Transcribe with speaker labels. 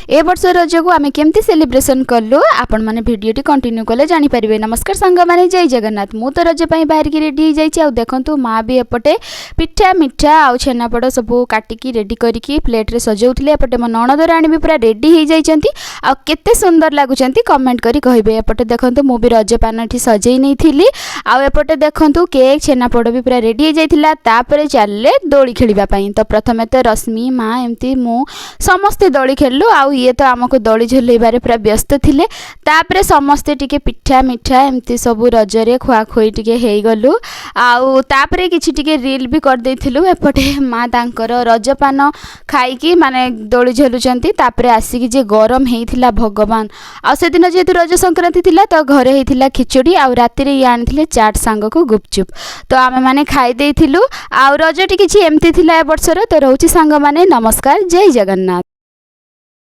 Speaker 1: ए वर्ष रज को आम केमती सेलिब्रेशन कलु आपण मैंने भिडियोटी कंटिन्यू कले जानीपारे। नमस्कार सांग मैंने जय जगन्नाथ। मु तो रज पर बाहर की रेडी हो देखु माँ भी एपटे पिठा मिठा आउ छेनापड़ सब काटिकी रेडी करके प्लेट रे सजाउथिले। एपटे मो नणद राणी भी पूरा रेडी हो जाइछंती आ केते सुंदर लागुचंती कमेंट करी कहबे। एपटे देखंतु मु भी रज पानठी सजई नहीं थिली आ एपटे देखंतु केक छेनापड़ भी पूरा रेडी हो जाइथिला। तापरे चलले दोली खेलिबा पई। तो प्रथमे तो रश्मि माँ एमती मु समस्ते दोली खेलु आ ये तो आमको दोली झुलैबारे पूरा व्यस्त थिले। तापरे समस्ते टिके पिठा मिठा एमती सब रजरे खुआ खुई टिके हेई गलु आउ तापरे किछि टिके रील भी कर देथिलु। एपटे माँ तांकर रजपान खाइकी माने दोली झुलुचंती। तापरे आसिकी जे गरम हेइथिला भगवान आ से दिन जेतु रज संक्रांति थिला तो घरे हेइथिला खिचड़ी आ राति रे आनिथिले चाट सांग को गुपचुप। तो आमे माने खाइ देथिलु आ रजटी किछि एमती थिला ए वर्षर। तो रहउची सांग माने नमस्कार जय जगन्नाथ।